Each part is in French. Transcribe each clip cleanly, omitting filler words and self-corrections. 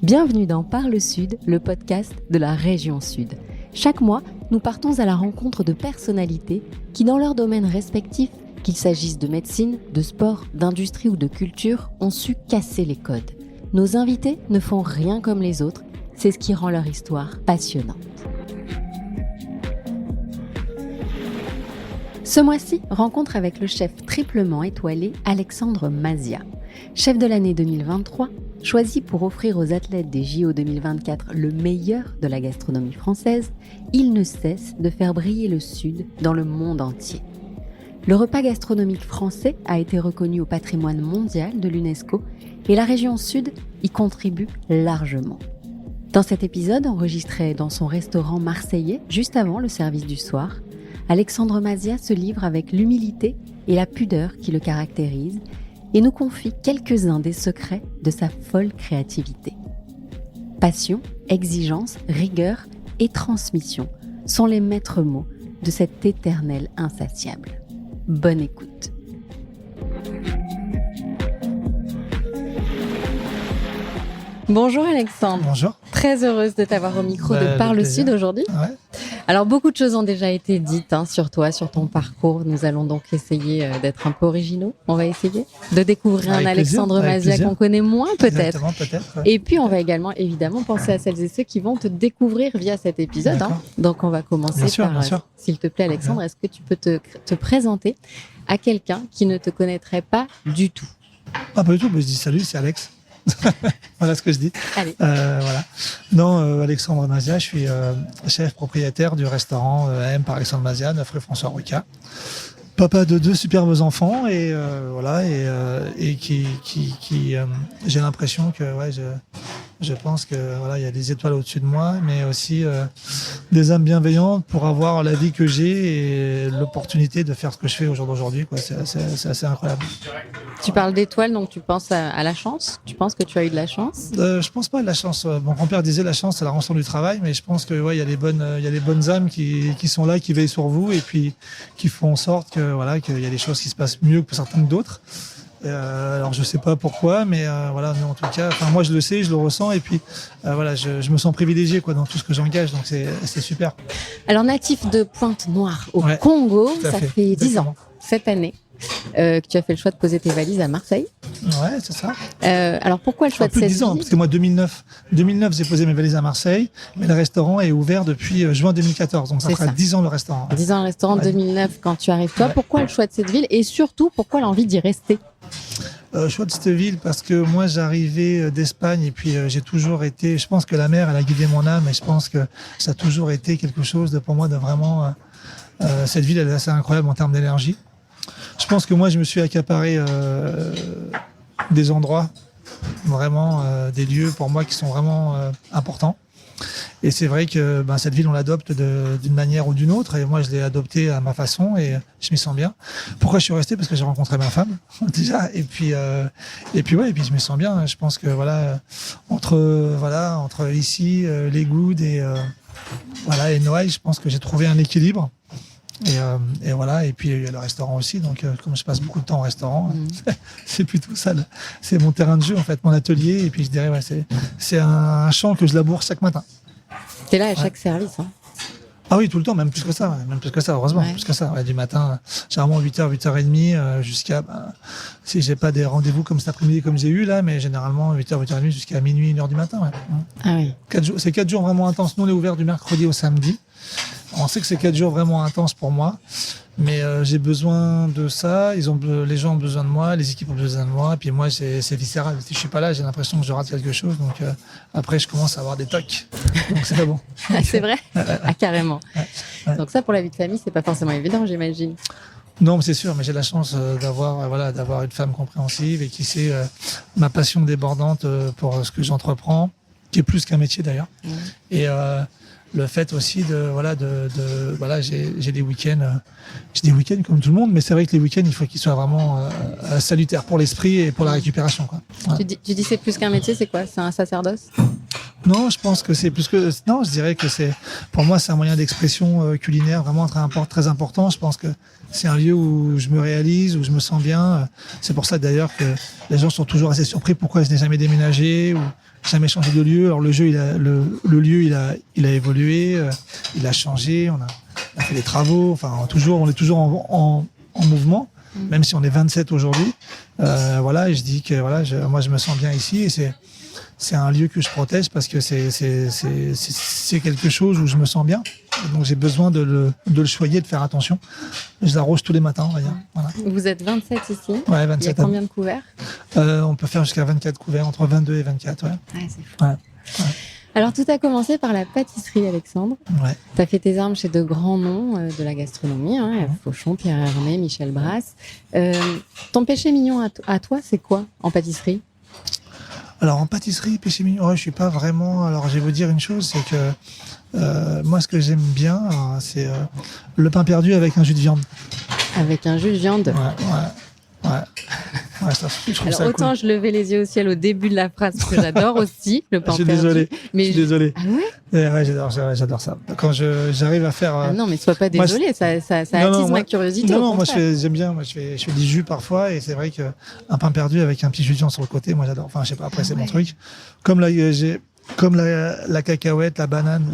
Bienvenue dans Parle Sud, le podcast de la région Sud. Chaque mois, nous partons à la rencontre de personnalités qui, dans leurs domaines respectifs, qu'il s'agisse de médecine, de sport, d'industrie ou de culture, ont su casser les codes. Nos invités ne font rien comme les autres, c'est ce qui rend leur histoire passionnante. Ce mois-ci, rencontre avec le chef triplement étoilé Alexandre Masia. Chef de l'année 2023, choisi pour offrir aux athlètes des JO 2024 le meilleur de la gastronomie française, il ne cesse de faire briller le Sud dans le monde entier. Le repas gastronomique français a été reconnu au patrimoine mondial de l'UNESCO et la région Sud y contribue largement. Dans cet épisode, enregistré dans son restaurant marseillais juste avant le service du soir, Alexandre Masia se livre avec l'humilité et la pudeur qui le caractérisent et nous confie quelques-uns des secrets de sa folle créativité. Passion, exigence, rigueur et transmission sont les maîtres mots de cet éternel insatiable. Bonne écoute. Bonjour Alexandre. Bonjour. Très heureuse de t'avoir au micro de Parle Sud aujourd'hui. Ouais. Alors beaucoup de choses ont déjà été dites sur toi, sur ton parcours. Nous allons donc essayer d'être un peu originaux. On va essayer de découvrir un Alexandre Masia qu'on connaît moins peut-être. Exactement, peut-être. Ouais. Et puis on va également évidemment penser à celles et ceux qui vont te découvrir via cet épisode. Donc on va commencer bien sûr. S'il te plaît Alexandre, est-ce que tu peux te présenter à quelqu'un qui ne te connaîtrait pas du tout? Pas du tout, mais je dis salut, c'est Alex. Voilà ce que je dis. Allez. Voilà. Non, Alexandre Masia, je suis chef propriétaire du restaurant AM par Alexandre Masia, 9 rue François Roca. Papa de 2 superbes enfants et qui j'ai l'impression que je pense que il y a des étoiles au-dessus de moi, mais aussi des âmes bienveillantes pour avoir la vie que j'ai et l'opportunité de faire ce que je fais au jour d'aujourd'hui. C'est assez incroyable. Tu parles d'étoiles, donc tu penses à la chance? Tu penses que tu as eu de la chance? Je pense pas à la chance. Mon grand-père disait la chance, c'est la rançon du travail, mais je pense que il y a les bonnes âmes qui sont là, qui veillent sur vous et puis qui font en sorte que qu'il y a des choses qui se passent mieux que certaines d'autres. Alors je sais pas pourquoi, mais mais en tout cas, moi je le sais, je le ressens et puis je me sens privilégié dans tout ce que j'engage, donc c'est super. Alors natif de Pointe-Noire au Congo, ça fait 10 ans cette année que tu as fait le choix de poser tes valises à Marseille. Ouais, c'est ça. Alors pourquoi le choix de cette ville? Plus de 10 ans, parce que moi 2009 j'ai posé mes valises à Marseille, mais le restaurant est ouvert depuis juin 2014, donc ça fera 10 ans le restaurant. 10 ans le restaurant, 2009 quand tu arrives toi. Pourquoi le choix de cette ville et surtout pourquoi l'envie d'y rester? Choix de cette ville parce que moi j'arrivais d'Espagne et puis j'ai toujours été, je pense que la mer elle a guidé mon âme et je pense que ça a toujours été quelque chose pour moi de vraiment cette ville elle est assez incroyable en termes d'énergie. Je pense que moi je me suis accaparé des endroits vraiment des lieux pour moi qui sont vraiment importants. Et c'est vrai que cette ville, on l'adopte d'une manière ou d'une autre. Et moi, je l'ai adoptée à ma façon et je m'y sens bien. Pourquoi je suis resté? Parce que j'ai rencontré ma femme, déjà. Et puis je m'y sens bien. Je pense que entre ici, les Goudes et Noailles, je pense que j'ai trouvé un équilibre. Et puis il y a le restaurant aussi, donc comme je passe beaucoup de temps au restaurant, c'est plutôt ça, c'est mon terrain de jeu en fait, mon atelier, et puis je dirais c'est un champ que je laboure chaque matin. T'es là à chaque service Ah oui, tout le temps, même plus que ça, heureusement, plus que ça, du matin, généralement 8h, 8h30, jusqu'à, si j'ai pas des rendez-vous comme cet après-midi comme j'ai eu là, mais généralement 8h, 8h30 jusqu'à minuit, 1h du matin. Ah oui. C'est 4 jours vraiment intenses. Nous on est ouvert du mercredi au samedi. On sait que c'est 4 jours vraiment intenses pour moi, mais j'ai besoin de ça. Les gens ont besoin de moi, les équipes ont besoin de moi, et puis moi c'est viscéral. Si je suis pas là, j'ai l'impression que je rate quelque chose, donc après je commence à avoir des tocs. Donc c'est pas bon. C'est vrai. Carrément. Ouais. Donc ça pour la vie de famille, c'est pas forcément évident, j'imagine. Non, mais c'est sûr, mais j'ai la chance d'avoir une femme compréhensive et qui sait ma passion débordante pour ce que j'entreprends, qui est plus qu'un métier d'ailleurs. Et le fait aussi j'ai des week-ends, j'ai des week-ends comme tout le monde, mais c'est vrai que les week-ends, il faut qu'ils soient vraiment salutaires pour l'esprit et pour la récupération, quoi. Ouais. Tu dis c'est plus qu'un métier, c'est quoi? C'est un sacerdoce? Non, je pense que c'est plus que... Non, je dirais que pour moi, c'est un moyen d'expression culinaire vraiment très important. Je pense que c'est un lieu où je me réalise, où je me sens bien. C'est pour ça d'ailleurs que les gens sont toujours assez surpris pourquoi je n'ai jamais déménagé ou jamais changé de lieu. Alors le lieu, il a évolué, il a changé, on a fait des travaux. Enfin, on est toujours en mouvement, même si on est 27 aujourd'hui. Voilà, et je dis que voilà, moi je me sens bien ici et c'est un lieu que je protège parce que c'est quelque chose où je me sens bien. Donc j'ai besoin de le choyer, de faire attention. Je l'arrose tous les matins, on va dire. Voilà. Vous êtes 27 ici. Ouais, 27. Il y a combien de couverts? On peut faire jusqu'à 24 couverts, entre 22 et 24. Ouais. Ouais, c'est fou. Ouais. Alors tout a commencé par la pâtisserie, Alexandre. Ouais. Tu as fait tes armes chez de grands noms de la gastronomie, Fauchon, Pierre Hermé, Michel Brasse. Ton péché mignon à toi, c'est quoi en pâtisserie? Alors en pâtisserie, péché mignon, je suis pas vraiment. Alors je vais vous dire une chose, c'est que moi ce que j'aime bien, c'est le pain perdu avec un jus de viande. Avec un jus de viande. Ouais. Ça, je trouve alors ça autant cool. je levais les yeux au ciel au début de la phrase que j'adore aussi, le pain perdu. Désolé. Mais je suis désolé. Ah ouais? Ouais, j'adore ça. Quand j'arrive à faire. Ah non, mais sois pas désolé, ça attise ma curiosité. Non, moi j'aime bien. Moi je fais du jus parfois et c'est vrai que un pain perdu avec un petit jus de viande sur le côté, moi j'adore. Enfin, je sais pas. Après c'est mon truc. Comme la cacahuète, la banane,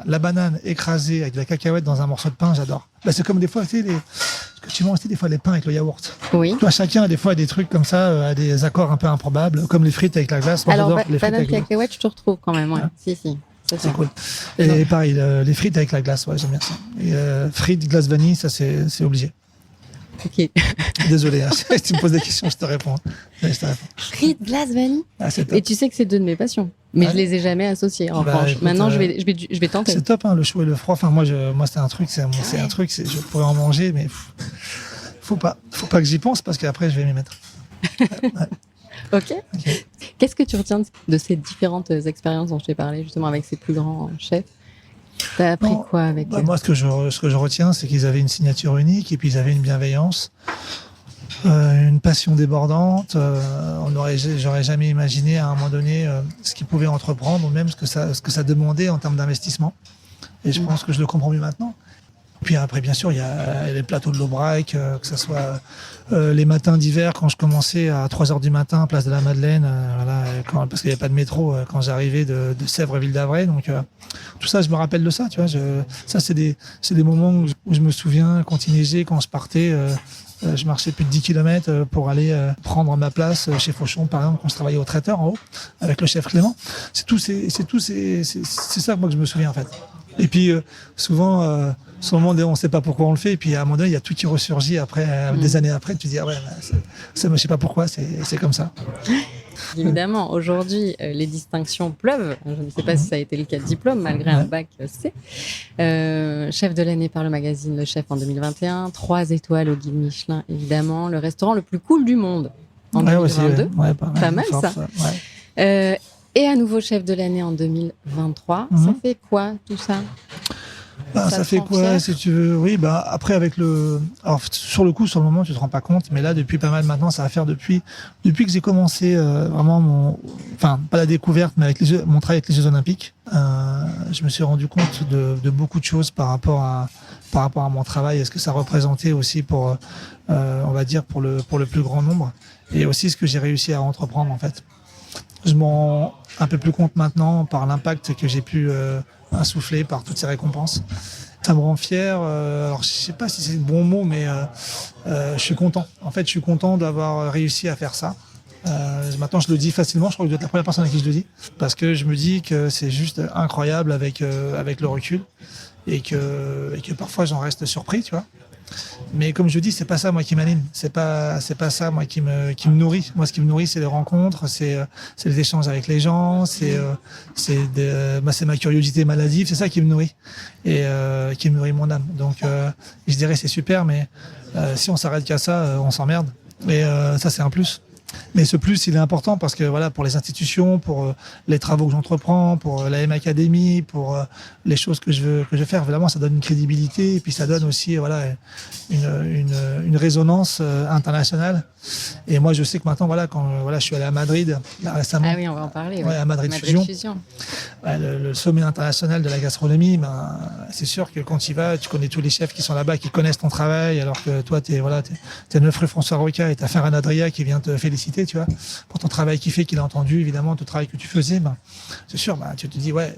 la banane écrasée avec de la cacahuète dans un morceau de pain, j'adore. Bah, c'est comme des fois, tu sais, ce que tu manges, des fois les pains avec le yaourt. Oui. Toi, chacun a des fois des trucs comme ça, a des accords un peu improbables, comme les frites avec la glace. Moi, alors, les banane cacahuète, je te retrouve quand même, ouais. Si. C'est cool. Et pareil, les frites avec la glace, ouais, j'aime bien ça. Et frites, glace vanille, ça c'est obligé. Ok. Désolé, si tu me poses des questions, je te réponds. Frites, glace, vanille. Et tu sais que c'est deux de mes passions. Mais je les ai jamais associées. En revanche, écoute, maintenant je vais tenter. C'est top, hein, le chaud et le froid. Enfin, moi c'est un truc, je pourrais en manger, mais faut pas que j'y pense parce qu'après je vais m'y mettre. Ok. Qu'est-ce que tu retiens de ces différentes expériences dont je t'ai parlé justement avec ces plus grands chefs? T'as appris quoi avec eux? Moi, ce que je retiens, c'est qu'ils avaient une signature unique et puis ils avaient une bienveillance, une passion débordante. J'aurais jamais imaginé à un moment donné ce qu'ils pouvaient entreprendre ou même ce que ça demandait en termes d'investissement. Et je pense que je le comprends mieux maintenant. Puis après, bien sûr, il y a les plateaux de l'Aubrac, que ce soit les matins d'hiver quand je commençais à 3h du matin, place de la Madeleine, parce qu'il n'y avait pas de métro quand j'arrivais de Sèvres-Ville d'Avray. Donc tout ça, je me rappelle de ça. Tu vois, ça, c'est des moments où je me souviens quand il neigeait, quand je partais. Je marchais plus de 10 km pour aller prendre ma place chez Fauchon, par exemple, quand je travaillais au traiteur en haut, avec le chef Clément. C'est ça moi que je me souviens en fait. Et puis souvent, sur le moment, on ne sait pas pourquoi on le fait, et puis à un moment donné, il y a tout qui ressurgit après, des années après, tu te dis ah ouais, je ne sais pas pourquoi, c'est comme ça. Évidemment, aujourd'hui, les distinctions pleuvent. Je ne sais pas si ça a été le cas de diplôme, malgré un bac C. Chef de l'année par le magazine Le Chef en 2021, 3 étoiles au guide Michelin, évidemment, le restaurant le plus cool du monde en 2022. Pas mal ça. Ouais. Et à nouveau chef de l'année en 2023. Ça fait quoi tout ça? Ça fait quoi, fier, si tu veux? Oui, après avec alors sur le coup, sur le moment, tu te rends pas compte, mais là depuis pas mal maintenant, ça va faire depuis que j'ai commencé vraiment pas la découverte, mais avec mon travail avec les Jeux Olympiques, je me suis rendu compte de beaucoup de choses par rapport à mon travail et ce que ça représentait aussi pour, on va dire pour le plus grand nombre, et aussi ce que j'ai réussi à entreprendre en fait. Je m'en rends un peu plus compte maintenant par l'impact que j'ai pu insuffler par toutes ces récompenses. Ça me rend fier. Alors, je sais pas si c'est le bon mot, mais je suis content. En fait, je suis content d'avoir réussi à faire ça. Maintenant, je le dis facilement. Je crois que je dois être la première personne à qui je le dis. Parce que je me dis que c'est juste incroyable avec le recul. Et que parfois, j'en reste surpris, tu vois. Mais comme je dis, c'est pas ça moi qui m'anime, c'est pas ça moi qui me nourrit. Moi, ce qui me nourrit, c'est les rencontres, c'est les échanges avec les gens, c'est ma curiosité maladive, c'est ça qui me nourrit et qui me nourrit mon âme. Donc je dirais c'est super, mais si on s'arrête qu'à ça, on s'emmerde. Et ça c'est un plus. Mais ce plus, il est important parce que voilà, pour les institutions, pour les travaux que j'entreprends, pour la M Academy, pour les choses que je veux faire, vraiment, ça donne une crédibilité et puis ça donne aussi voilà une résonance internationale. Et moi, je sais que maintenant, voilà, quand voilà, je suis allé à Madrid là, récemment. Ah oui, on va en parler. Ouais, à Madrid Fusion. Ouais, le sommet international de la gastronomie, ben, c'est sûr que quand tu y vas, tu connais tous les chefs qui sont là-bas, qui connaissent ton travail, alors que toi, t'es 9 rue François Roca et t'as Ferran Adria qui vient te féliciter, tu vois, pour ton travail qu'il fait, qu'il a entendu, évidemment, tout le travail que tu faisais, ben, c'est sûr, ben, tu te dis, ouais,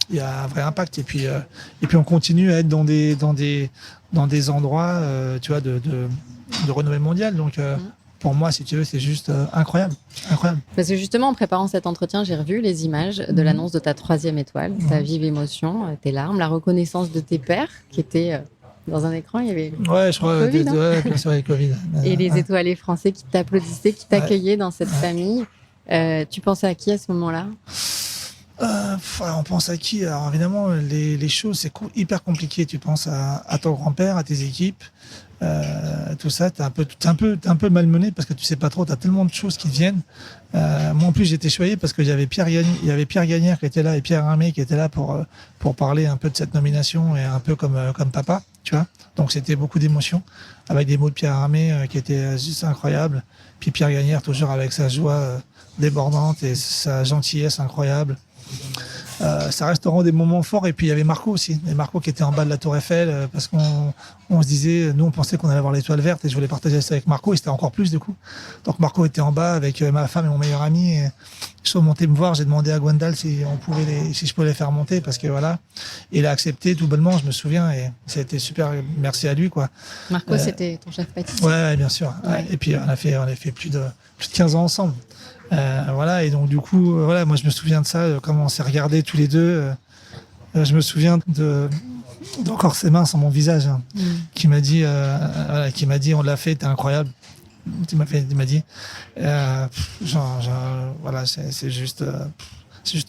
il y a un vrai impact. Et puis on continue à être dans des endroits, tu vois, de renommée mondiale. Donc, pour moi, si tu veux, c'est juste incroyable. Parce que justement, en préparant cet entretien, j'ai revu les images de l'annonce de ta 3e étoile, ta vive émotion, tes larmes, la reconnaissance de tes pairs qui étaient dans un écran. Il y avait ouais, je crois, COVID, ouais, bien sûr, avec Covid. Et les étoilés français qui t'applaudissaient, qui t'accueillaient dans cette famille. Tu pensais à qui à ce moment-là ? On pense à qui ? Alors évidemment, les choses, c'est hyper compliqué. Tu penses à ton grand-père, à tes équipes. Tout ça, t'es un peu malmené parce que tu sais pas trop, t'as tellement de choses qui te viennent. Moi en plus j'étais choyé parce que il y avait Pierre Gagnère qui était là et Pierre Hermé qui était là pour parler un peu de cette nomination et un peu comme papa, tu vois. Donc c'était beaucoup d'émotions avec des mots de Pierre Hermé qui étaient juste incroyables. Puis Pierre Gagnère toujours avec sa joie débordante et sa gentillesse incroyable. Ça restaurant des moments forts. Et puis il y avait Marco aussi, et Marco qui était en bas de la Tour Eiffel parce qu'on se disait, nous on pensait qu'on allait avoir l'étoile verte et je voulais partager ça avec Marco et c'était encore plus du coup. Donc Marco était en bas avec ma femme et mon meilleur ami et ils sont montés me voir. J'ai demandé à Gwendal si je pouvais les faire monter parce que voilà, il a accepté tout bonnement, je me souviens, et ça a été super, merci à lui quoi. Marco c'était ton chef pâtissier. Ouais, bien sûr. Ouais. Et puis on a fait plus de 15 ans ensemble. Voilà, et donc du coup, voilà, moi je me souviens de ça, comment on s'est regardés tous les deux. Je me souviens d'encore ses mains sur mon visage, hein, qui m'a dit, on l'a fait, t'es incroyable. Il m'a dit, voilà, c'est juste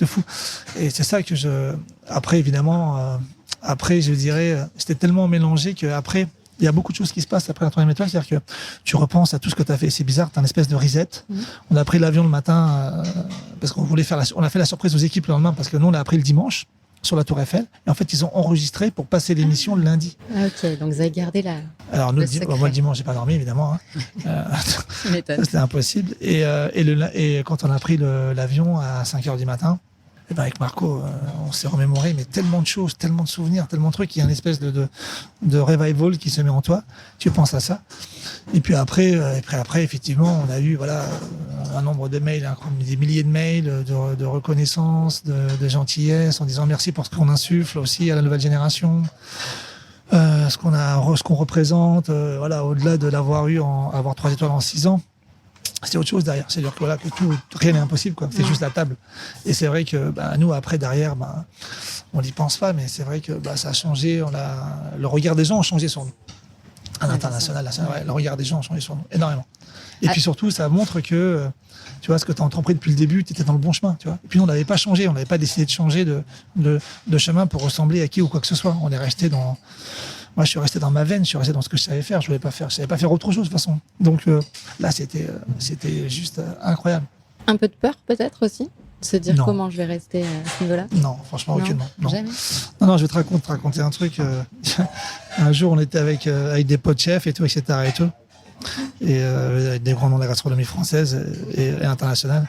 fou. Et c'est ça que après évidemment, je dirais, c'était tellement mélangé que après. Il y a beaucoup de choses qui se passent après la 3e étoile, c'est-à-dire que tu repenses à tout ce que tu as fait. C'est bizarre, tu as une espèce de reset. On a pris l'avion le matin parce qu'on voulait on a fait la surprise aux équipes le lendemain parce que nous, on a appris le dimanche sur la Tour Eiffel. Et en fait, ils ont enregistré pour passer l'émission le lundi. Ok, donc vous avez gardé la. Alors, moi, le dimanche, j'ai pas dormi, évidemment. C'était impossible. Et quand on a pris l'avion à 5h du matin, et ben avec Marco, on s'est remémoré mais tellement de choses, tellement de souvenirs, tellement de trucs. Il y a une espèce de revival qui se met en toi. Tu penses à ça. Et puis après, effectivement, on a eu voilà un nombre de mails, des milliers de mails de reconnaissance, de gentillesse, en disant merci pour ce qu'on insuffle aussi à la nouvelle génération. Ce qu'on représente, voilà, au-delà de l'avoir avoir 3 étoiles en 6 ans. C'est autre chose derrière. C'est-à-dire que, voilà, que rien n'est impossible, quoi. C'est juste la table. Et c'est vrai que nous, après, derrière, on n'y pense pas, mais c'est vrai que ça a changé. Le regard des gens a changé sur nous. À l'international, le regard des gens a changé sur nous, énormément. Et puis surtout, ça montre que, tu vois, ce que tu as entrepris depuis le début, tu étais dans le bon chemin, tu vois. Et puis nous, on n'avait pas changé, on n'avait pas décidé de changer de chemin pour ressembler à qui ou quoi que ce soit. On est resté dans... Moi, je suis resté dans ma veine, je suis resté dans ce que je savais faire. Je savais pas faire autre chose de toute façon. Donc là, c'était juste incroyable. Un peu de peur peut-être aussi, de se dire comment je vais rester à ce niveau-là. Non, franchement, aucunement. Non. Jamais. Non, je vais te raconter un truc. Un jour, on était avec des potes chefs et tout, etc. et tout, et avec des grands noms de la gastronomie française et internationale.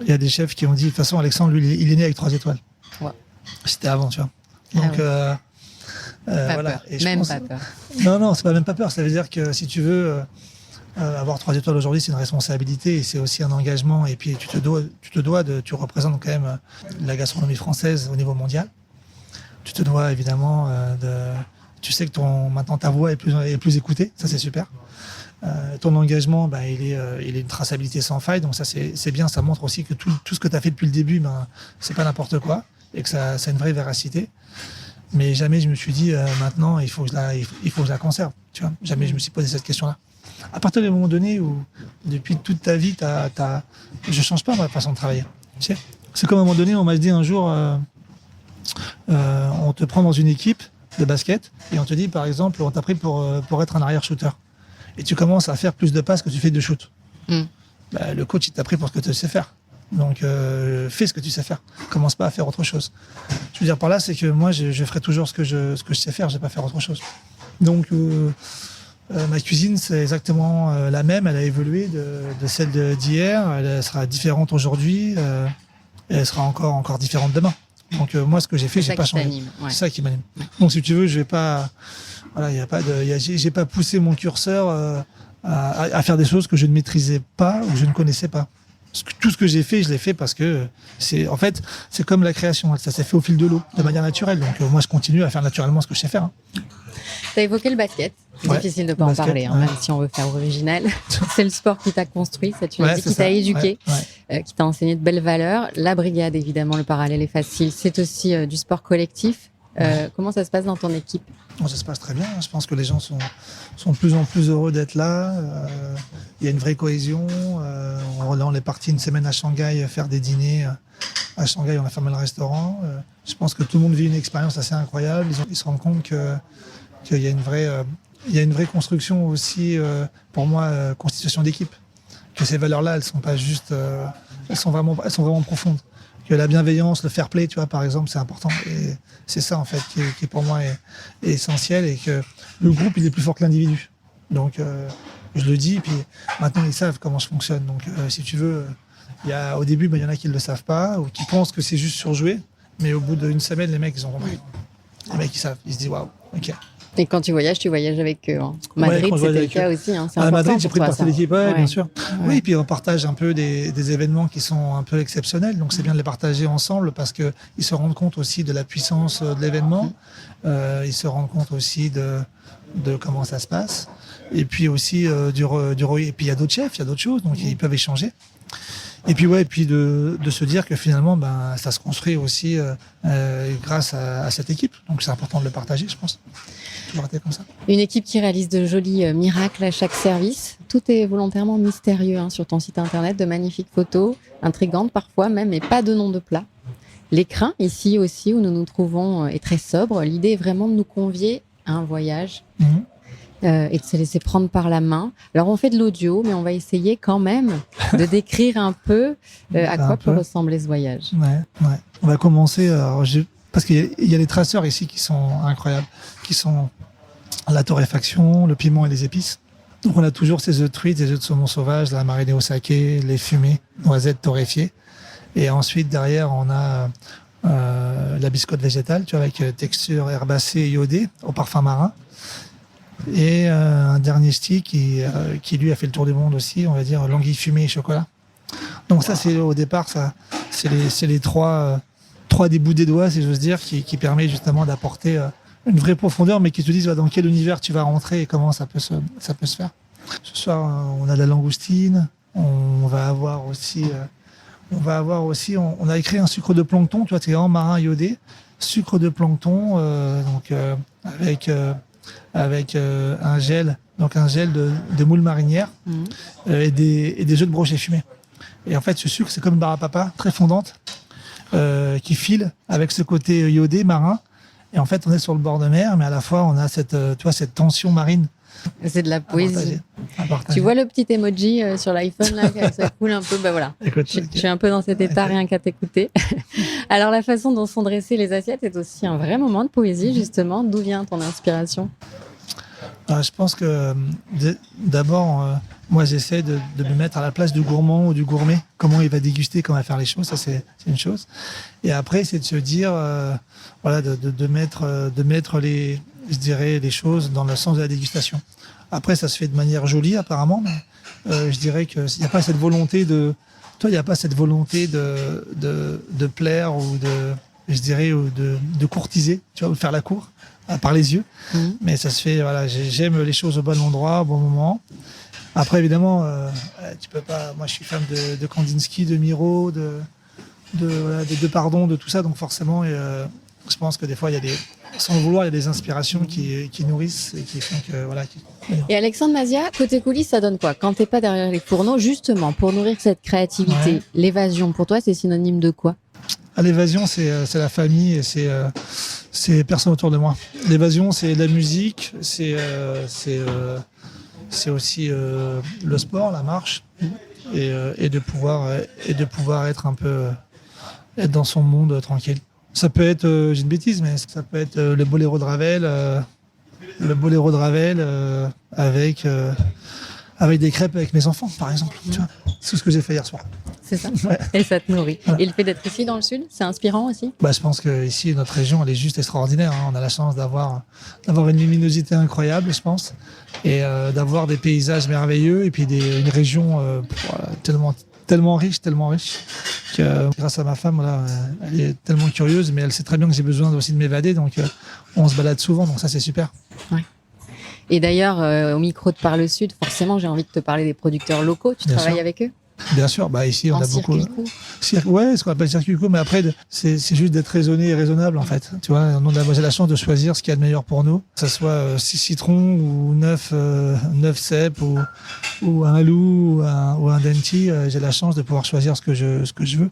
Il y a des chefs qui ont dit de toute façon, Alexandre, lui, il est né avec 3 étoiles. Ouais. C'était avant, tu vois. Donc pas voilà. peur. Et Même pas peur. Non, c'est pas même pas peur. Ça veut dire que si tu veux avoir 3 étoiles aujourd'hui, c'est une responsabilité et c'est aussi un engagement. Et puis tu représentes quand même la gastronomie française au niveau mondial. Tu te dois évidemment tu sais que maintenant ta voix est plus écoutée. Ça c'est super. Ton engagement, il est une traçabilité sans faille. Donc ça c'est bien. Ça montre aussi que tout ce que tu as fait depuis le début, c'est pas n'importe quoi et que ça a une vraie véracité. Mais jamais je me suis dit maintenant il faut que je la conserve. Tu vois, jamais je me suis posé cette question-là. À partir du moment donné où depuis toute ta vie, je change pas ma façon de travailler. Tu sais, c'est comme à un moment donné on m'a dit un jour, on te prend dans une équipe de basket et on te dit par exemple on t'a pris pour être un arrière shooter et tu commences à faire plus de passes que tu fais de shoot. le coach il t'a pris pour ce que tu sais faire. Donc fais ce que tu sais faire. Commence pas à faire autre chose. Je veux dire par là, c'est que moi je ferai toujours ce que je sais faire. Je vais pas faire autre chose. Donc ma cuisine c'est exactement la même. Elle a évolué de celle d'hier. Elle sera différente aujourd'hui. Et elle sera encore différente demain. Donc moi ce que j'ai fait, j'ai pas changé. Ouais. C'est ça qui m'anime. Donc si tu veux, je vais pas. Voilà, j'ai pas poussé mon curseur à faire des choses que je ne maîtrisais pas ou que je ne connaissais pas. Tout ce que j'ai fait, je l'ai fait parce que c'est comme la création, ça s'est fait au fil de l'eau, de manière naturelle. Donc moi, je continue à faire naturellement ce que je sais faire. Tu as évoqué le basket. C'est difficile de ne pas en parler, même si on veut faire original. C'est le sport qui t'a construit, ça tu l'as dit, qui t'a éduqué, qui t'a enseigné de belles valeurs. La brigade, évidemment, le parallèle est facile. C'est aussi du sport collectif. Comment ça se passe dans ton équipe? Ça se passe très bien. Je pense que les gens sont de plus en plus heureux d'être là. Il y a une vraie cohésion. Là, on est parti une semaine à Shanghai faire des dîners. À Shanghai, on a fermé le restaurant. Je pense que tout le monde vit une expérience assez incroyable. Ils se rendent compte qu'il y a une vraie construction aussi, pour moi, constitution d'équipe. Que ces valeurs-là, elles sont pas juste, elles sont vraiment profondes. Que la bienveillance, le fair play, tu vois, par exemple, c'est important. Et c'est ça, en fait, qui pour moi est essentiel, et que le groupe, il est plus fort que l'individu. Donc, je le dis, puis maintenant, ils savent comment je fonctionne. Donc, si tu veux, au début, il y en a qui ne le savent pas, ou qui pensent que c'est juste surjoué. Mais au bout d'une semaine, les mecs, ils ont compris. Les mecs, ils savent. Ils se disent, waouh, ok. Et quand tu voyages avec eux. Madrid, c'était le cas aussi. C'est important. Madrid, j'ai pris partie de l'équipe, bien sûr. Ouais. Oui, puis on partage un peu des événements qui sont un peu exceptionnels. Donc c'est bien de les partager ensemble parce qu'ils se rendent compte aussi de la puissance de l'événement. Ils se rendent compte aussi de comment ça se passe. Et puis aussi et puis il y a d'autres chefs, il y a d'autres choses, donc ils peuvent échanger. Et puis de se dire que finalement, ça se construit aussi grâce à cette équipe. Donc c'est important de le partager, je pense. Comme ça. Une équipe qui réalise de jolis miracles à chaque service. Tout est volontairement mystérieux sur ton site internet, de magnifiques photos, intrigantes parfois même, mais pas de nom de plat. L'écrin, ici aussi, où nous nous trouvons, est très sobre. L'idée est vraiment de nous convier à un voyage et de se laisser prendre par la main. Alors on fait de l'audio, mais on va essayer quand même de décrire un peu à quoi peut ressembler ce voyage. Ouais. On va commencer, parce qu'il y a les traceurs ici qui sont incroyables, qui sont la torréfaction, le piment et les épices. Donc on a toujours ces œufs de truite, ces œufs de saumon sauvage, la marinée au saké, les fumées, noisettes torréfiées. Et ensuite derrière on a la biscotte végétale, tu vois, avec texture herbacée et iodée au parfum marin. Et un dernier stick qui lui a fait le tour du monde aussi, on va dire l'anguille fumée et chocolat. Donc ça c'est au départ, c'est les trois des bouts des doigts, si j'ose dire, qui permet justement d'apporter une vraie profondeur, mais qui te disent dans quel univers tu vas rentrer et comment ça peut se faire. Ce soir, on a de la langoustine, on va avoir aussi, on a écrit un sucre de plancton, tu vois, c'est vraiment marin iodé, sucre de plancton, avec un gel de moule marinière et des œufs de brochet fumés. Et en fait, ce sucre, c'est comme une barre à papa, très fondante, qui file avec ce côté iodé marin. Et en fait, on est sur le bord de mer, mais à la fois, on a cette tension marine. C'est de la poésie. À partager. Tu vois le petit emoji sur l'iPhone, là, ça coule un peu. Voilà. Écoute, je suis un peu dans cet état rien qu'à t'écouter. Alors, la façon dont sont dressées les assiettes est aussi un vrai moment de poésie, justement. D'où vient ton inspiration ? Je pense que d'abord, moi, j'essaie de me mettre à la place du gourmand ou du gourmet. Comment il va déguster, comment il va faire les choses, ça c'est une chose. Et après, c'est de se dire, de mettre les choses dans le sens de la dégustation. Après, ça se fait de manière jolie apparemment, mais je dirais qu'il n'y a pas cette volonté de plaire ou de courtiser, tu vois, ou de faire la cour par les yeux. Mais ça se fait, j'aime les choses au bon endroit, au bon moment. Après, évidemment, tu peux pas. Moi, je suis fan de Kandinsky, de Miro, de Pardon, de tout ça. Donc forcément, je pense que des fois, sans le vouloir, il y a des inspirations qui nourrissent et qui font que Et Alexandre Masia, côté coulisses, ça donne quoi quand t'es pas derrière les fourneaux, justement, pour nourrir cette créativité, l'évasion, pour toi, c'est synonyme de quoi ? L'évasion, c'est la famille et c'est personne autour de moi. L'évasion, c'est la musique, c'est c'est aussi le sport, la marche, et de pouvoir être un peu être dans son monde tranquille. Ça peut être, j'ai une bêtise, mais ça peut être le boléro de Ravel, avec des crêpes avec mes enfants, par exemple. Tu vois, c'est tout ce que j'ai fait hier soir. C'est ça. Ouais. Et ça te nourrit. Voilà. Et le fait d'être ici dans le sud, c'est inspirant aussi? Bah, je pense que ici, notre région, elle est juste extraordinaire. Hein. On a la chance d'avoir une luminosité incroyable, je pense, et d'avoir des paysages merveilleux, et puis une région tellement riche, que grâce à ma femme, voilà, elle est tellement curieuse, mais elle sait très bien que j'ai besoin aussi de m'évader, donc on se balade souvent, donc ça c'est super. Ouais. Et d'ailleurs, au micro de Par le Sud, forcément, j'ai envie de te parler des producteurs locaux. Tu Bien travailles sûr. avec eux? Bien sûr, bah ici on En a beaucoup. circuit court. Ouais, ce qu'on appelle circuit court, mais après c'est juste d'être raisonné et raisonnable en fait. Tu vois, moi j'ai la chance de choisir ce qu'il y a de meilleur pour nous, que ce soit 6 citrons ou 9 cèpes ou un loup ou un Denti. J'ai la chance de pouvoir choisir ce que je veux.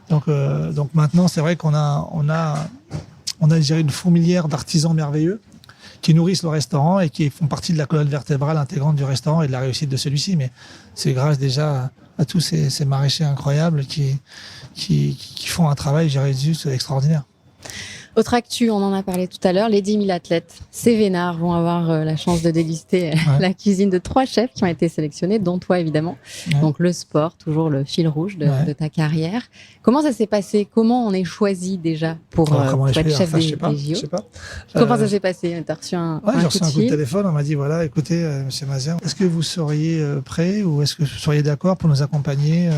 Donc maintenant c'est vrai qu'on a je dirais, une fourmilière d'artisans merveilleux qui nourrissent le restaurant et qui font partie de la colonne vertébrale intégrante du restaurant et de la réussite de celui-ci. Mais c'est grâce déjà à tous ces maraîchers incroyables qui font un travail, je dirais, juste extraordinaire. Autre actu, on en a parlé tout à l'heure, les 10 000 athlètes Cévenard vont avoir la chance de déguster la cuisine de 3 chefs qui ont été sélectionnés, dont toi évidemment. Ouais. Donc le sport, toujours le fil rouge de ta carrière. Comment ça s'est passé? Comment on est choisi déjà pour être chef des JO? Je sais pas. Comment ça s'est passé? Tu as reçu un j'ai reçu un coup de téléphone, on m'a dit voilà, écoutez, monsieur Mazia, est-ce que vous seriez prêt ou est-ce que vous seriez d'accord pour nous accompagner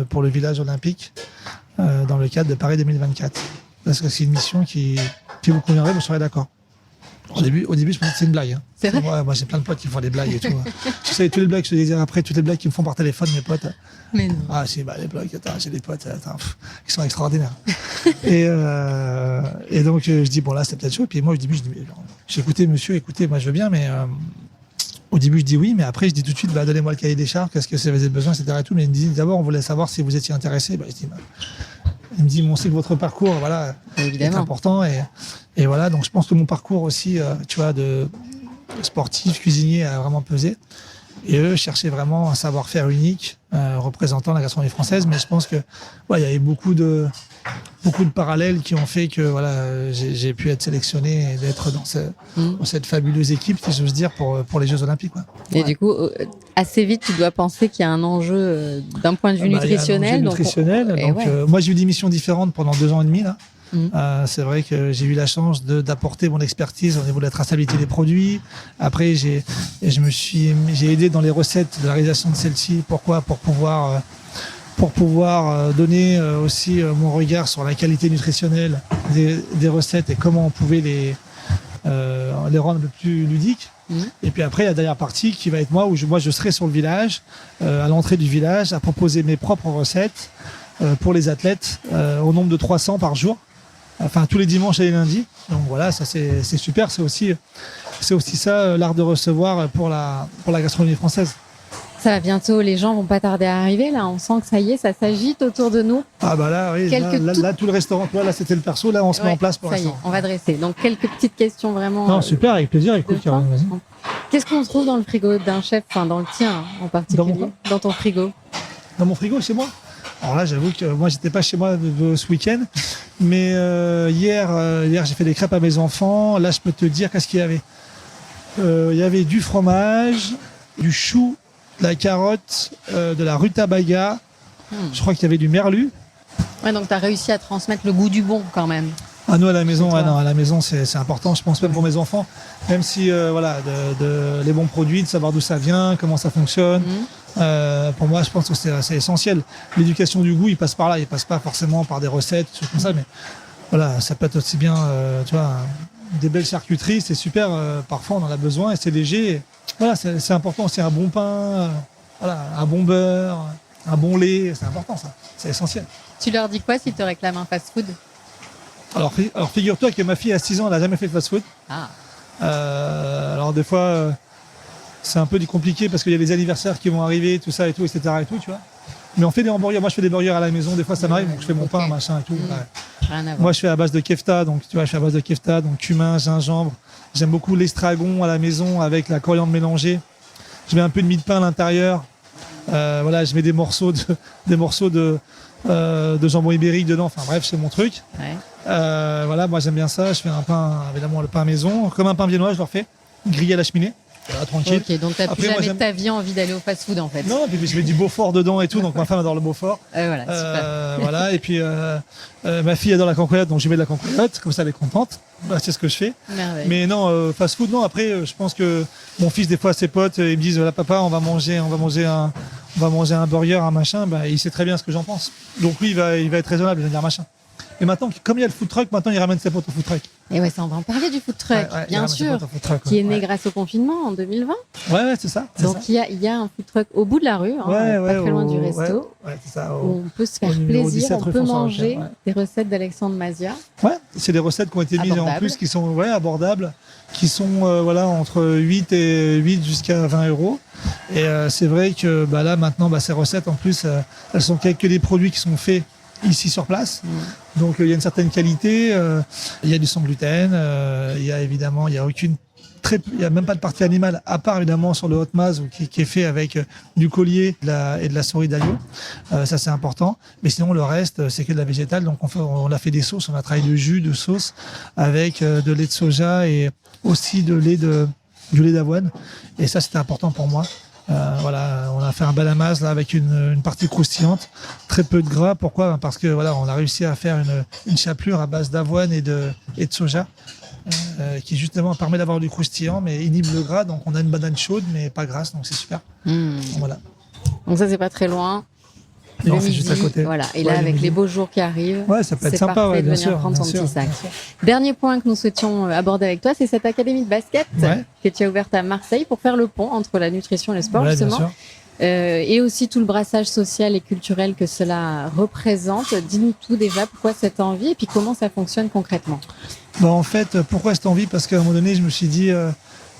pour le village olympique dans le cadre de Paris 2024? Parce que c'est une mission qui vous conviendrait, vous serez d'accord. Au début, je pensais que c'est une blague. Hein. C'est vrai? Ouais, moi, j'ai plein de potes qui me font des blagues et tout. Tu sais, toutes les blagues que je te disais après, toutes les blagues qu'ils me font par téléphone, mes potes. Mais non. Ah, si, les blagues, j'ai des potes, qui sont extraordinaires. et donc, je dis, bon, là, c'est peut-être chaud. Et puis moi, j'ai écouté, monsieur, écoutez, moi, je veux bien, mais au début, je dis oui, mais après, je dis tout de suite, donnez-moi le cahier des charges, qu'est-ce que vous avez besoin, etc. Et tout. Mais il me dit, d'abord, on voulait savoir si vous étiez intéressé. Je dis, il me dit, on sait que votre parcours, voilà, est important. Et voilà, donc je pense que mon parcours aussi, tu vois, de sportif, cuisinier, a vraiment pesé. Et eux cherchaient vraiment un savoir-faire unique, représentant la gastronomie française. Mais je pense que, il y avait beaucoup de parallèles qui ont fait que, voilà, j'ai pu être sélectionné et d'être dans cette fabuleuse équipe, si j'ose dire, pour les Jeux Olympiques, quoi. Et du coup, assez vite, tu dois penser qu'il y a un enjeu d'un point de vue nutritionnel. Moi, j'ai eu des missions différentes pendant 2 ans et demi, là. C'est vrai que j'ai eu la chance d'apporter mon expertise au niveau de la traçabilité des produits. Après, j'ai aidé dans les recettes de la réalisation de celle-ci. Pourquoi? Pour pouvoir donner aussi mon regard sur la qualité nutritionnelle des recettes et comment on pouvait les rendre un peu plus ludiques. Et puis après, la dernière partie qui va être moi, où je serai sur le village, à l'entrée du village, à proposer mes propres recettes pour les athlètes au nombre de 300 par jour. Enfin, tous les dimanches et les lundis. Donc voilà, ça c'est super. C'est aussi ça, l'art de recevoir pour la gastronomie française. Ça va bientôt, les gens vont pas tarder à arriver. Là, on sent que ça y est, ça s'agite autour de nous. Ah bah là, oui, là tout le restaurant, là c'était le perso, là on se met en place pour ça y est, on va dresser. Donc quelques petites questions vraiment. Non, super, avec plaisir, écoute, Caroline, vas-y. Qu'est-ce qu'on trouve dans le frigo d'un chef, enfin dans le tien en particulier, dans ton frigo? Dans mon frigo, chez moi? Alors là, j'avoue que moi, j'étais pas chez moi ce week-end, mais hier, j'ai fait des crêpes à mes enfants. Là, je peux te dire qu'est-ce qu'il y avait. Il y avait du fromage, du chou, de la carotte, de la rutabaga. Je crois qu'il y avait du merlu. Ouais, donc tu as réussi à transmettre le goût du bon quand même. Ah, nous, à la maison, à la maison, c'est important. Je pense même pour mes enfants, même si, les bons produits, de savoir d'où ça vient, comment ça fonctionne. Pour moi, je pense que c'est essentiel. L'éducation du goût, il passe par là. Il passe pas forcément par des recettes, des choses comme ça, mais voilà, ça peut être aussi bien, tu vois, des belles charcuteries, c'est super. Parfois, on en a besoin et c'est léger. Et voilà, c'est important. C'est un bon pain, un bon beurre, un bon lait. C'est important, ça. C'est essentiel. Tu leur dis quoi s'ils te réclament un fast-food? Alors, figure-toi que ma fille à 6 ans, elle n'a jamais fait de fast-food. Ah. Alors des fois, c'est un peu compliqué parce qu'il y a les anniversaires qui vont arriver, tout ça et tout, etc. et tout, tu vois. Mais on fait des hamburgers. Moi, je fais des burgers à la maison. Des fois, ça m'arrive. Donc, je fais mon pain, machin et tout. Rien à voir. Moi, je fais à base de kefta. Donc, tu vois, je fais à base de kefta, donc cumin, gingembre. J'aime beaucoup l'estragon à la maison avec la coriandre mélangée. je mets un peu de mie de pain à l'intérieur. Voilà, je mets des morceaux de jambon ibérique dedans. Enfin bref, c'est mon truc. Ouais. Voilà, moi j'aime bien ça. Je fais un pain, évidemment le pain maison, comme un pain viennois, je le refais, grillé à la cheminée. Voilà, tranquille. Ok, donc t'as plus Après, moi, jamais de ta vie envie d'aller au fast-food en fait. Non, et puis je mets du Beaufort dedans et tout, donc ma femme adore le Beaufort. Voilà, super. Voilà, et puis ma fille adore la cancoyote, donc je mets de la cancoyote, comme ça elle est contente. Bah, c'est ce que je fais. Merveille. Mais non, fast-food, non. Après, je pense que mon fils, des fois, ses potes, ils me disent, voilà, papa, on va manger un burger, un machin. Bah, il sait très bien ce que j'en pense. Donc lui, il va être raisonnable, il va dire machin. Et maintenant, comme il y a le food truck, maintenant il ramène ses potes au food truck. Et ouais, ça, on va en parler du food truck, Ouais, bien sûr, qui est né grâce au confinement en 2020. Ouais, c'est ça. Donc il y a un food truck au bout de la rue, pas très loin du resto, Ouais, c'est ça. où on peut se faire plaisir, 17 on rue peut François manger Rocher, des recettes d'Alexandre Mazia. Ouais, c'est des recettes qui ont été mises en Abordables. plus, qui sont abordables, qui sont entre 8 jusqu'à 20 euros. Et c'est vrai que là maintenant, ces recettes en plus, elles sont que des produits qui sont faits ici sur place. Donc il y a une certaine qualité, il y a du sans gluten, il y a évidemment, il y a même pas de partie animale, à part évidemment sur le hot maz qui est fait avec du collier et de la souris d'agneau. Ça c'est important. Mais sinon le reste c'est que de la végétale. Donc on a fait des sauces, on a travaillé de jus, de sauce avec de lait de soja et aussi du lait d'avoine. Et ça c'était important pour moi. Voilà, on a fait un balamas là avec une partie croustillante, très peu de gras. Pourquoi ? Parce que voilà, on a réussi à faire une chapelure à base d'avoine et de soja, qui justement permet d'avoir du croustillant, mais inhibe le gras. Donc on a une banane chaude, mais pas grasse, donc c'est super. Voilà. Donc ça c'est pas très loin. Non, Le c'est midi, juste à côté. voilà. Et là, Ouais, le avec midi. les beaux jours qui arrivent, Ouais, ça peut être c'est sympa, parfait ouais, de bien venir sûr, prendre bien son sûr, petit sac. bien sûr. Dernier point que nous souhaitions aborder avec toi, c'est cette académie de basket Ouais. que tu as ouverte à Marseille pour faire le pont entre la nutrition et le sport, Ouais, bien justement. sûr. Et aussi tout le brassage social et culturel que cela représente. Dis-nous tout déjà, pourquoi cette envie et puis comment ça fonctionne concrètement. En fait, pourquoi cette envie ? Parce qu'à un moment donné, je me suis dit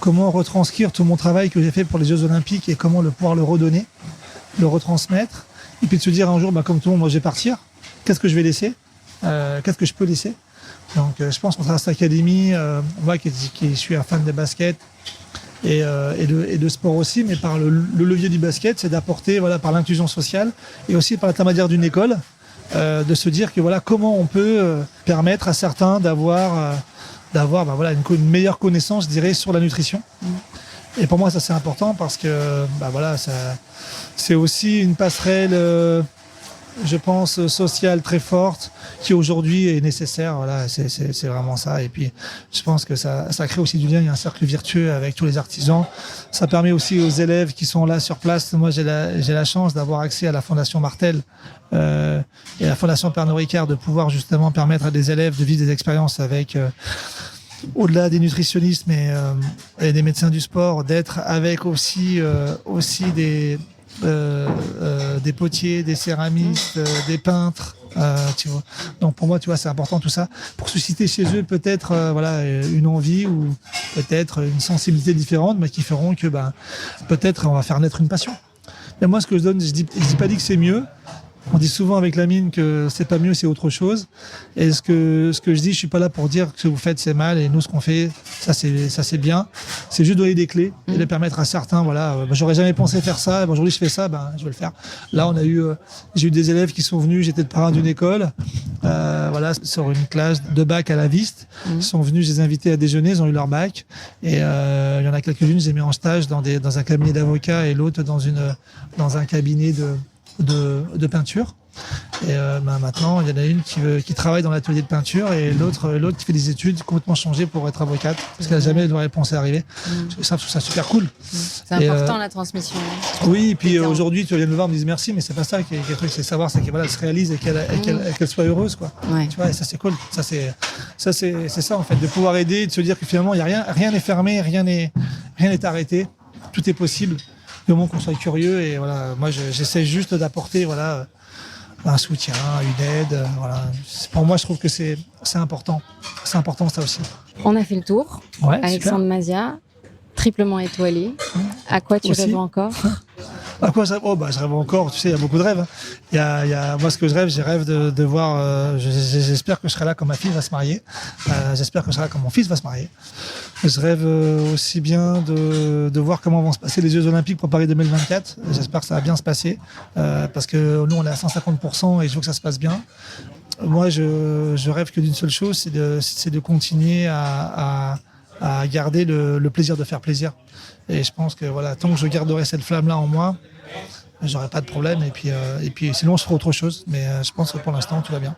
comment retranscrire tout mon travail que j'ai fait pour les Jeux Olympiques et comment pouvoir le redonner, le retransmettre. Et puis de se dire un jour, comme tout le monde, moi je vais partir. Qu'est-ce que je vais laisser ? Qu'est-ce que je peux laisser ? Donc je pense qu'on travers cette académie, moi qui suis un fan de basket et de sport aussi, mais par le levier du basket, c'est d'apporter par l'inclusion sociale et aussi par l'intermédiaire d'une école, de se dire que comment on peut permettre à certains d'avoir une meilleure connaissance, je dirais, sur la nutrition. Et pour moi, ça c'est important parce que c'est aussi une passerelle, je pense, sociale très forte qui aujourd'hui est nécessaire. Voilà, c'est vraiment ça. Et puis, je pense que ça crée aussi du lien. Il y a un cercle vertueux avec tous les artisans. Ça permet aussi aux élèves qui sont là sur place. Moi, j'ai la chance d'avoir accès à la Fondation Martel et à la Fondation Pernod Ricard de pouvoir justement permettre à des élèves de vivre des expériences avec au-delà des nutritionnistes, et des médecins du sport, d'être avec aussi des potiers, des céramistes, des peintres. Tu vois. Donc pour moi, tu vois, c'est important tout ça pour susciter chez eux peut-être une envie ou peut-être une sensibilité différente, mais qui feront que peut-être on va faire naître une passion. Mais moi, ce que je donne, je dis pas que c'est mieux. On dit souvent avec Lamine que c'est pas mieux, c'est autre chose. Et ce que je dis, je suis pas là pour dire que ce que vous faites c'est mal et nous ce qu'on fait, ça c'est bien. C'est juste donner des clés et de permettre à certains, j'aurais jamais pensé faire ça. Aujourd'hui je fais ça, je vais le faire. Là j'ai eu des élèves qui sont venus, j'étais le parrain d'une école, sur une classe de bac à la Viste. Ils sont venus, je les ai invités à déjeuner, ils ont eu leur bac. Et il y en a quelques-unes, je les ai mis en stage dans un cabinet d'avocats et l'autre dans un cabinet de peinture. Et maintenant, il y en a une qui travaille dans l'atelier de peinture et l'autre qui fait des études complètement changées pour être avocate parce qu'elle n'a jamais de réponse à arriver. Je trouve ça super cool. C'est important la transmission. Oui, et puis aujourd'hui, tu viens me voir, me disent merci, mais c'est pas ça qui est le truc, c'est savoir qu'elle se réalise et qu'elle soit heureuse, quoi. Ouais. Tu vois, et ça c'est cool. Ça c'est ça en fait, de pouvoir aider, de se dire que finalement il y a rien n'est fermé, rien n'est arrêté, tout est possible. Du moment qu'on soit curieux et moi j'essaie juste d'apporter un soutien, une aide. Pour moi je trouve que c'est important. C'est important ça aussi. On a fait le tour. Ouais, Alexandre Mazia, triplement étoilé. À quoi tu rêves encore ? À quoi je rêve? Je rêve encore, tu sais, il y a beaucoup de rêves. Moi, ce que je rêve de voir, j'espère que je serai là quand ma fille va se marier. J'espère que je serai là quand mon fils va se marier. Je rêve aussi bien de voir comment vont se passer les Jeux Olympiques pour Paris 2024. J'espère que ça va bien se passer, parce que nous, on est à 150% et je veux que ça se passe bien. Moi, je rêve que d'une seule chose, c'est de continuer à garder le plaisir de faire plaisir. Et je pense que voilà, tant que je garderai cette flamme-là en moi, j'aurai pas de problème. Et puis sinon, je ferai autre chose. Mais je pense que pour l'instant, tout va bien.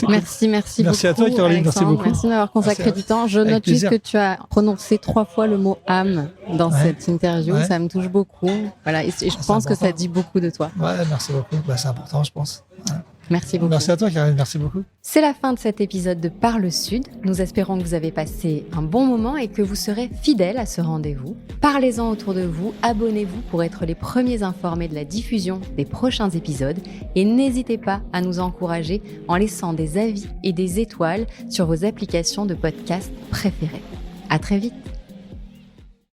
Merci beaucoup. Merci à toi, Caroline. Merci beaucoup. Merci de m'avoir consacré du temps. Je note juste que tu as prononcé 3 fois le mot âme dans cette interview. Ouais. Ça me touche beaucoup. Voilà, et je pense que ça dit beaucoup de toi. Ouais, merci beaucoup. C'est important, je pense. Ouais. Merci beaucoup. Merci à toi, Caroline. Merci beaucoup. C'est la fin de cet épisode de Parle Sud. Nous espérons que vous avez passé un bon moment et que vous serez fidèles à ce rendez-vous. Parlez-en autour de vous, abonnez-vous pour être les premiers informés de la diffusion des prochains épisodes et n'hésitez pas à nous encourager en laissant des avis et des étoiles sur vos applications de podcast préférées. À très vite.